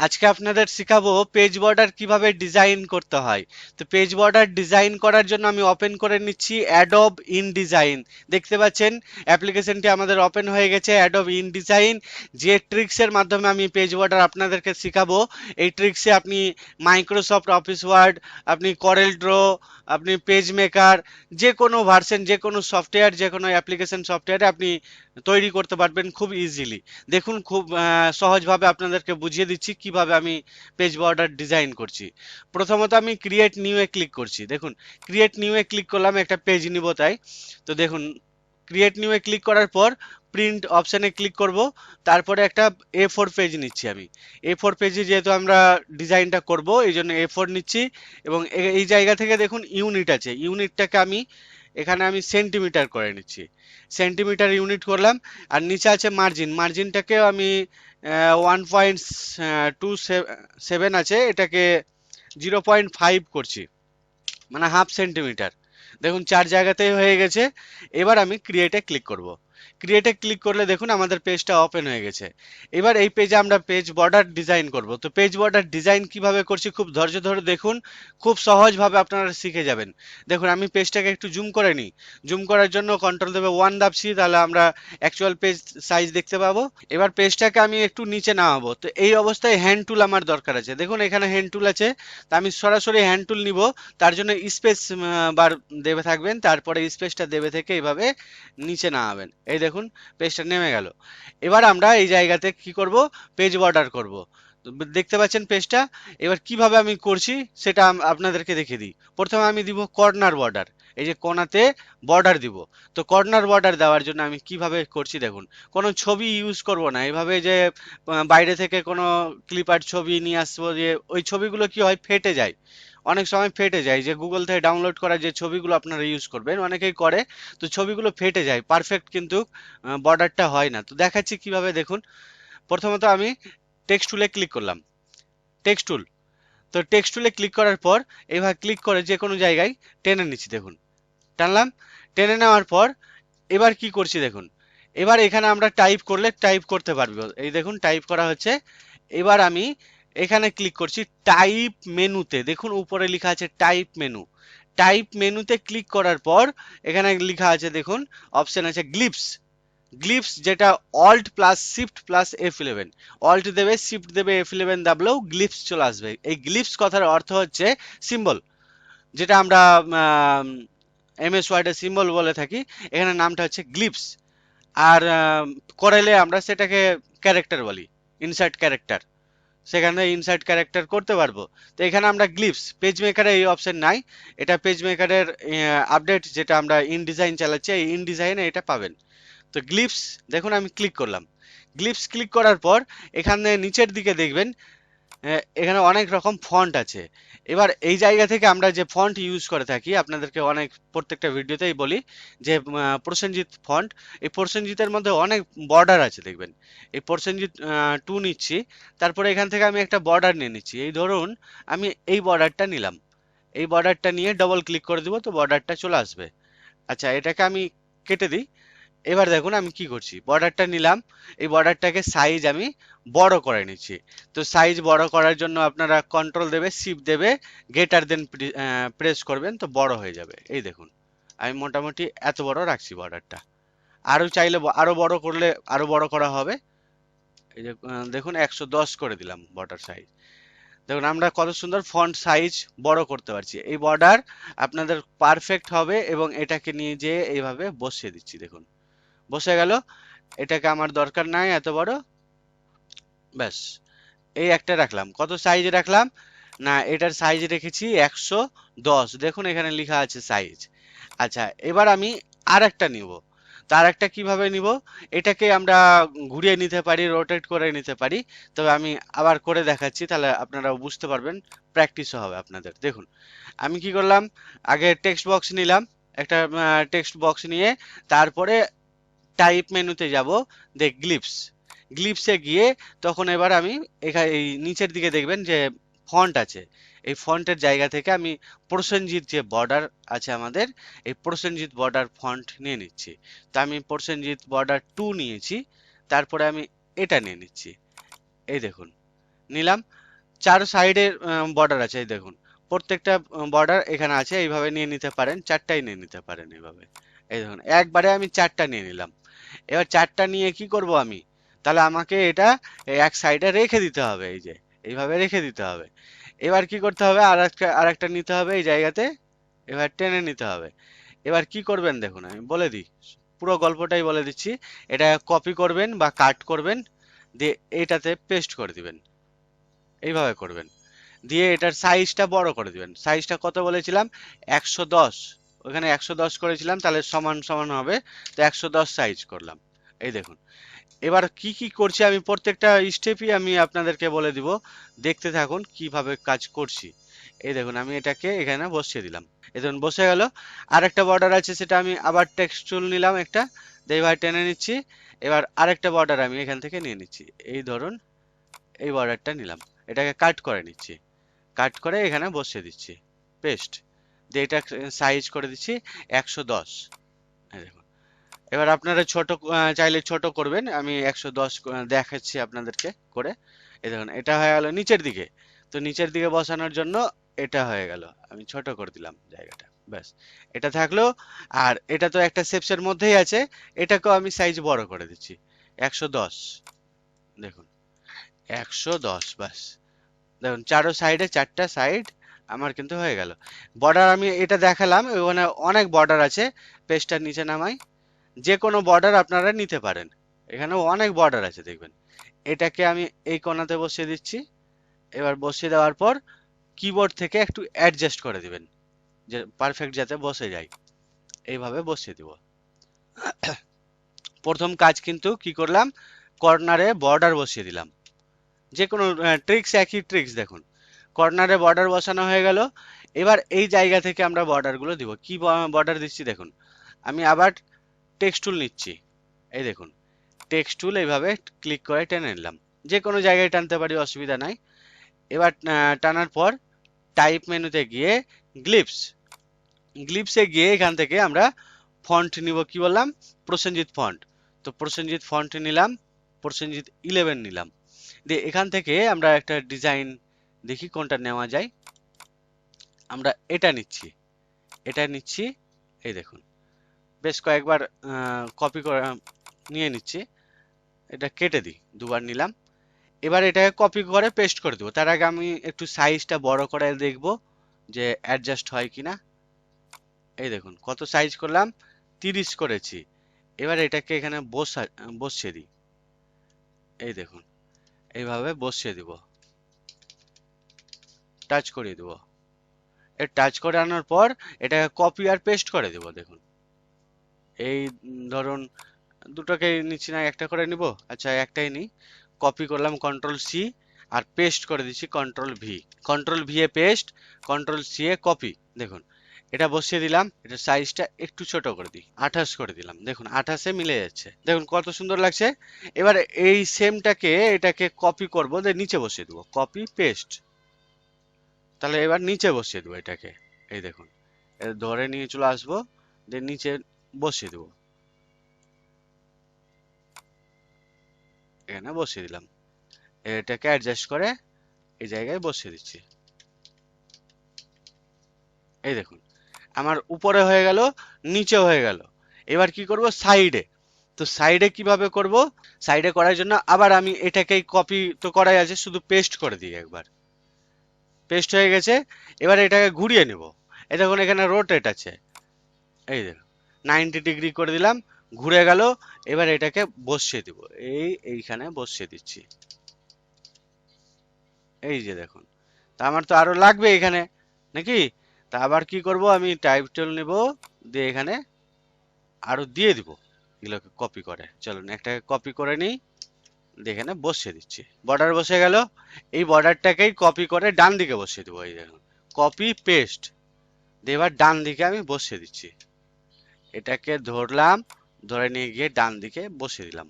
আজকে আপনাদের শেখাবো পেজ বর্ডার কিভাবে ডিজাইন করতে হয়। তো পেজ বর্ডার ডিজাইন করার জন্য আমি ওপেন করে নিচ্ছি অ্যাডোব ইনডিজাইন। দেখতে পাচ্ছেন অ্যাপ্লিকেশনটি আমাদের ওপেন হয়ে গেছে অ্যাডোব ইনডিজাইন। যে ট্রিক্সের মাধ্যমে আমি পেজ বর্ডার আপনাদেরকে শেখাবো, এই ট্রিক্সে আপনি মাইক্রোসফট অফিস ওয়ার্ড, আপনি করেল ড্র, আপনি পেজ মেকার, যে কোনো ভার্সন, যে কোনো সফটওয়্যার, যে কোনো অ্যাপ্লিকেশন সফটওয়্যারে আপনি তৈরি করতে পারবেন খুব ইজিলি। দেখুন খুব সহজভাবে আপনাদেরকে বুঝিয়ে দিচ্ছি কিভাবে আমি পেজ বর্ডার ডিজাইন করছি। প্রথমত আমি ক্রিয়েট নিউ এ ক্লিক করছি। দেখুন ক্রিয়েট নিউ এ ক্লিক করলাম, একটা পেজ নিব তাই। তো দেখুন ক্রিয়েট নিউ এ ক্লিক করার পর প্রিন্ট অপশানে ক্লিক করব। তারপরে একটা A4 পেজ নিচ্ছি আমি। A4 পেজে যেহেতু আমরা ডিজাইনটা করব এই জন্য A4 নিচ্ছি। এবং এই জায়গা থেকে দেখুন ইউনিট আছে, ইউনিটটাকে আমি এখানে আমি সেন্টিমিটার করে নিচ্ছি। সেন্টিমিটার ইউনিট করলাম। আর নিচে আছে মার্জিন, মার্জিনটাকেও আমি 1.27 আছে, এটাকে 0.5 করছি, মানে হাফ সেন্টিমিটার। দেখুন 4 জায়গাতেই হয়ে গেছে। এবার আমি ক্রিয়েটে ক্লিক করব। ক্রিয়েটে ক্লিক করলে দেখুন আমাদের পেজটা ওপেন হয়ে গেছে। এবার এই পেজে আমরা পেজ বর্ডার ডিজাইন করব। তো পেজ বর্ডার ডিজাইন কিভাবে করছি খুব ধৈর্য ধরে দেখুন, খুব সহজভাবে আপনারা শিখে যাবেন। দেখুন আমি পেজটাকে একটু জুম করে নিই। জুম করার জন্য কন্ট্রোল দেবে 1 দাবছি, তাহলে আমরা অ্যাকচুয়াল পেজ সাইজ দেখতে পাবো। এবার পেজটাকে আমি একটু নিচে নামাবো। তো এই অবস্থায় হ্যান্ড টুল আমার দরকার আছে। দেখুন এখানে হ্যান্ড টুল আছে, তা আমি সরাসরি হ্যান্ড টুল নিব। তার জন্য স্পেস বার দেবে থাকবেন, তারপরে স্পেসটা দেবে থেকে এইভাবে নিচে নামাবেন। এই দেখুন পেজটা নেমে গেল। এবার আমরা এই জায়গাতে কি করব, পেজ বর্ডার করব। তো দেখতে পাচ্ছেন পেজটা। এবার কিভাবে আমি করছি সেটা আপনাদেরকে দেখিয়ে দিই। প্রথমে আমি দিব কর্নার বর্ডার, এই যে কোণাতে বর্ডার দিব। তো কর্নার বর্ডার দেওয়ার জন্য আমি কিভাবে করছি দেখুন, কোনো ছবি ইউজ করব না। এভাবে যে বাইরে থেকে কোনো ক্লিপার ছবি নিয়ে আসবো, যে ওই ছবিগুলো কি হয় ফেটে যায়, অনেক সময় ফেটে যায়। যে গুগল থেকে ডাউনলোড করা যে ছবিগুলো আপনারা ইউজ করবেন, অনেকেই করে, তো ছবিগুলো ফেটে যায়, পারফেক্ট কিন্তু বর্ডারটা হয় না। তো দেখাচ্ছি কিভাবে দেখুন। প্রথমত আমি টেক্সট টুলে ক্লিক করলাম, টেক্সট টুল। তো টেক্সট টুলে ক্লিক করার পর এবার ক্লিক করে যে কোনো জায়গায় টেনে নিচ্ছি। দেখুন টানলাম, টেনে নেওয়ার পর এবার কি করছি দেখুন। এবার এখানে আমরা টাইপ করলে টাইপ করতে পারবো। এই দেখুন টাইপ করা হচ্ছে। এবার আমি এখানে ক্লিক করছি টাইপ মেনুতে। দেখুন উপরে লেখা আছে টাইপ মেনু। টাইপ মেনুতে ক্লিক করার পর এখানে লেখা আছে দেখুন, অপশন আছে গ্লিপস। গ্লিপস যেটা alt plus shift plus F11, alt দেবে, শিফট দেবে, F11 দাবলেও গ্লিপস চলে আসবে। এই গ্লিপস কথার অর্থ হচ্ছে সিম্বল, যেটা আমরা MS ওয়ার্ডে সিম্বল বলে থাকি, এখানে নামটা হচ্ছে গ্লিপস। আর করেলে আমরা সেটাকে ক্যারেক্টার বলি, ইনসার্ট ক্যারেক্টার। সেখানে ইনসার্ট ক্যারেক্টার করতে পারবো। তো এখানে আমরা গ্লিপস, পেজ মেকারে এই অপশন নাই। এটা পেজ মেকারের আপডেট, যেটা আমরা ইনডিজাইন চালাচ্ছি, এই ইনডিজাইনে এটা পাবেন। তো গ্লিপস দেখুন আমি ক্লিক করলাম। গ্লিপস ক্লিক করার পর এখানে নিচের দিকে দেখবেন এখানে অনেক রকম ফন্ট আছে। এবার এই জায়গা থেকে আমরা যে ফন্ট ইউজ করে থাকি, আপনাদেরকে অনেক প্রত্যেকটা ভিডিওতেই বলি যে প্রসেনজিৎ ফন্ট। এই প্রসেনজিতের মধ্যে অনেক বর্ডার আছে দেখবেন। এই প্রসেনজিৎ 2 নিচ্ছি। তারপরে এখান থেকে আমি একটা বর্ডার নিয়ে নিচ্ছি। এই ধরুন আমি এই বর্ডারটা নিলাম। এই বর্ডারটা নিয়ে ডবল ক্লিক করে দিব, তো বর্ডারটা চলে আসবে। আচ্ছা এটাকে আমি কেটে দিই। এবার দেখুন আমি কি করছি, বর্ডারটা নিলাম, এই বর্ডারটাকে সাইজ আমি বড় করে নিচ্ছি। তো সাইজ বড় করার জন্য আপনারা কন্ট্রোল দেবে, শিফট দেবে, গ্রেটার দেন প্রেস করবেন, তো বড় হয়ে যাবে। এই দেখুন আমি মোটামুটি এত বড় রাখছি বর্ডারটা। আরো চাইলে আরো বড় করলে আরো বড় করা হবে। এই যে দেখুন 110 করে দিলাম বর্ডার সাইজ। দেখুন আমরা কত সুন্দর ফন্ট সাইজ বড় করতে পারছি। এই বর্ডার আপনাদের পারফেক্ট হবে এবং এটাকে নিয়ে যেয়ে এইভাবে বসিয়ে দিচ্ছি। দেখুন বসে গেল। এটাকে আমার দরকার নাই এত বড়, ব্যাস এই একটা রাখলাম। কত সাইজ রাখলাম না, এটার সাইজ রেখেছি 110। দেখুন এখানে লেখা আছে সাইজ। আচ্ছা এবার আমি আর একটা নিব। তার একটা কিভাবে নিব, এটাকে আমরা ঘুরিয়ে নিতে পারি, রোটেট করে নিতে পারি। তবে আমি আবার করে দেখাচ্ছি, তাহলে আপনারা বুঝতে পারবেন, প্র্যাকটিসও হবে আপনাদের। দেখুন আমি কি করলাম, আগে টেক্সট বক্স নিলাম, একটা টেক্সট বক্স নিয়ে তারপরে টাইপ মেনুতে যাব, গ্লিপস। গ্লিপসে গিয়ে তখন এবার আমি এখানে এই নিচের দিকে দেখবেন যে ফন্ট আছে। এই ফন্টের জায়গা থেকে আমি প্রসেনজিৎ যে বর্ডার আছে আমাদের, এই প্রসেনজিৎ বর্ডার ফন্ট নিয়ে নিচ্ছি। তো আমি প্রসেনজিৎ বর্ডার 2 নিয়েছি। তারপরে আমি এটা নিয়ে নিচ্ছি। এই দেখুন নিলাম। চার সাইডের বর্ডার আছে, এই দেখুন প্রত্যেকটা বর্ডার এখানে আছে, এইভাবে নিয়ে নিতে পারেন, চারটাই নিয়ে নিতে পারেন এইভাবে। এই দেখুন একবারে আমি চারটা নিয়ে নিলাম। এবার চারটা নিয়ে কি করব আমি, তাহলে আমাকে এটা এক সাইডে রেখে দিতে হবে, এই যে এইভাবে রেখে দিতে হবে। এবার কি করতে হবে, আর একটা নিতে হবে এই জায়গাতে, এবার টেনে নিতে হবে। এবার কি করবেন দেখুন আমি বলে দিই, পুরো গল্পটাই বলে দিচ্ছি। এটা কপি করবেন বা কাট করবেন, দিয়ে এইটাতে পেস্ট করে দিবেন, এইভাবে করবেন। দিয়ে এটার সাইজটা বড় করে দিবেন। সাইজটা কত বলেছিলাম, 110, ওখানে 110 করেছিলাম, তাহলে সমান সমান হবে, তো 110 সাইজ করলাম। এই দেখুন। এবার কি কি করছি আমি প্রত্যেকটা স্টেপই আমি আপনাদেরকে বলে দিব, দেখতে থাকুন কিভাবে কাজ করছি। এই দেখুন আমি এটাকে এখানে বসিয়ে দিলাম, এই দেখুন বসে গেল। আর একটা বর্ডার আছে, সেটা আমি আবার টেক্সট টুল নিলাম একটা, দিয়ে এবার টেনে নিচ্ছি। এবার আরেকটা বর্ডার আমি এখান থেকে নিয়ে নিচ্ছি, এই ধরুন এই বর্ডারটা নিলাম, এটাকে কাট করে নিচ্ছি, কাট করে এখানে বসিয়ে দিচ্ছি, পেস্ট দিয়ে এটা সাইজ করে দিচ্ছি 110। এই দেখুন। এবার আপনারা ছোট চাইলে ছোট করবেন, আমি 110 দেখাচ্ছি আপনাদেরকে করে। এই দেখুন এটা হয়ে গেল নিচের দিকে, তো নিচের দিকে বসানোর জন্য এটা হয়ে গেল, আমি ছোট করে দিলাম জায়গাটা, ব্যাস এটা থাকলো। আর এটা তো একটা শেপসের মধ্যেই আছে, এটাকেও আমি সাইজ বড় করে দিচ্ছি 110। দেখুন 110, ব্যাস দেখুন চারো সাইডে চারটা সাইড আমার কিন্তু হয়ে গেল। বর্ডার আমি এটা দেখালাম, ওখানে অনেক বর্ডার আছে, পেজটার নিচে নামাই, যে কোনো বর্ডার আপনারা নিতে পারেন, এখানে অনেক বর্ডার আছে দেখবেন। এটাকে আমি এই কোণাতে বসিয়ে দিচ্ছি। এবার বসিয়ে দেওয়ার পর কিবোর্ড থেকে একটু অ্যাডজাস্ট করে দিবেন, যে পারফেক্ট যাতে বসে যায়, এইভাবে বসিয়ে দিব। প্রথম কাজ কিন্তু কি করলাম, কর্নারে বর্ডার বসিয়ে দিলাম, যে কোনো ট্রিক্স একই ট্রিক্স দেখুন, কর্নারে বর্ডার বসানো হয়ে গেল। এবার এই জায়গা থেকে আমরা বর্ডার গুলো দিব, কি বর্ডার দিচ্ছি দেখুন, আমি আবার টেক্সট টুল নিচ্ছি, এই দেখুন টেক্সট টুল এইভাবে ক্লিক করে টেনে নিলাম, যে কোনো জায়গায় টানতে পারি, অসুবিধা নাই। এবার টানার পর টাইপ মেনুতে গিয়ে গ্লিপস, গ্লিপসে গিয়ে এখান থেকে আমরা ফন্ট নিব, কি বললাম, প্রসেনজিৎ ফন্ট, তো প্রসেনজিৎ ফন্ট নিলাম, প্রসেনজিৎ 11 নিলাম। দিয়ে এখান থেকে আমরা একটা ডিজাইন দেখি কোনটা নেওয়া যায়, আমরা এটা নিচ্ছি, এটা নিচ্ছি। এই দেখুন বেশ কয়েকবার কপি করে নিয়ে নিচ্ছি, এটা কেটে দিই, দুবার নিলাম। এবার এটাকে কপি করে পেস্ট করে দেবো, তার আগে আমি একটু সাইজটা বড় করে দেখব যে অ্যাডজাস্ট হয় কিনা। এই দেখুন কত সাইজ করলাম, 30 করেছি। এবার এটাকে এখানে বসিয়ে দিই, এই দেখুন এইভাবে বসিয়ে দিব, টাচ করিয়ে দেবো। এর টাচ করে আনার পর এটাকে কপি আর পেস্ট করে দেবো, দেখুন এই ধরুন দুটোকে নিচ্ছি না, একটা করে নিব, আচ্ছা একটাই নিই। কপি করলাম কন্ট্রোল সি, আর পেস্ট করে দিচ্ছি কন্ট্রোল ভি, কন্ট্রোল ভি এ পেস্ট, কন্ট্রোল সি এ কপি। দেখুন এটা বসিয়ে দিলাম, এটা সাইজটা একটু ছোট করে দিই, 28 করে দিলাম, দেখুন 28-এ মিলে যাচ্ছে, দেখুন কত সুন্দর লাগছে। এবার এই সেমটাকে এটাকে কপি করব, নিচে বসিয়ে দেবো, কপি পেস্ট, তাহলে এবার নিচে বসিয়ে দেবো এটাকে। এই দেখুন ধরে নিয়ে চলে আসবো, দিয়ে নিচে বসিয়ে দেবো, এখানে বসিয়ে দিলাম। এটাকে অ্যাডজাস্ট করে এই জায়গায় বসিয়ে দিচ্ছি। এই দেখুন আমার উপরে হয়ে গেল, নিচে হয়ে গেল। এবার কি করব, সাইডে, তো সাইডে কিভাবে করব, সাইডে করার জন্য আবার আমি এটাকেই কপি তো করাই আছে, শুধু পেস্ট করে দিই একবার, পেস্ট হয়ে গেছে। এবার এটাকে ঘুরিয়ে নেব, এই দেখুন এখানে রোটেট আছে, এই দেখুন 90 ডিগ্রি করে দিলাম, ঘুরে গেল। এবার এটাকে বসিয়ে দিব, এইখানে বসিয়ে দিচ্ছি, এই যে দেখুন, তা আমার তো আরো লাগবে এখানে নাকি, তা আবার কি করব, আমি টাইপ টুল নেব, দিয়ে এখানে আরো দিয়ে দিব, এগুলোকে কপি করে, চলুন একটা কপি করে নিই, দিয়ে এখানে বসিয়ে দিচ্ছি, বর্ডার বসে গেল। এই বর্ডারটাকেই কপি করে ডান দিকে বসিয়ে দেবো, এই দেখুন কপি পেস্ট, দিয়ে এবার ডান দিকে আমি বসিয়ে দিচ্ছি, এটাকে ধরলাম, ধরে নিয়ে গিয়ে ডান দিকে বসিয়ে দিলাম,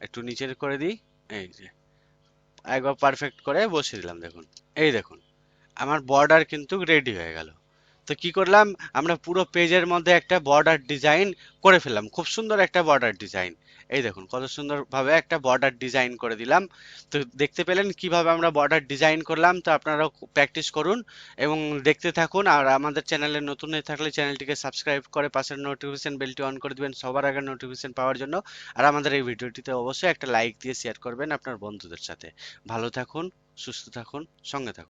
একটু নিচের করে দিই, এই যে একবার পারফেক্ট করে বসিয়ে দিলাম, দেখুন এই দেখুন আমার বর্ডার কিন্তু রেডি হয়ে গেল। তো কি করলাম, আমরা পুরো পেজের মধ্যে একটা বর্ডার ডিজাইন করে ফেললাম, খুব সুন্দর একটা বর্ডার ডিজাইন। এই দেখুন কত সুন্দর ভাবে একটা বর্ডার ডিজাইন করে দিলাম। তো দেখতে পেলেন কিভাবে আমরা বর্ডার ডিজাইন করলাম। তো আপনারাও প্র্যাকটিস করুন এবং দেখতে থাকুন। আর আমাদের চ্যানেলে নতুন হয়ে থাকলে চ্যানেলটিকে সাবস্ক্রাইব করে পাশের নোটিফিকেশন বেলটি অন করে দিবেন সবার আগে নোটিফিকেশন পাওয়ার জন্য। আর আমাদের এই ভিডিওটিতে অবশ্যই একটা লাইক দিয়ে শেয়ার করবেন আপনার বন্ধুদের সাথে। ভালো থাকুন, সুস্থ থাকুন, সঙ্গে থাকুন।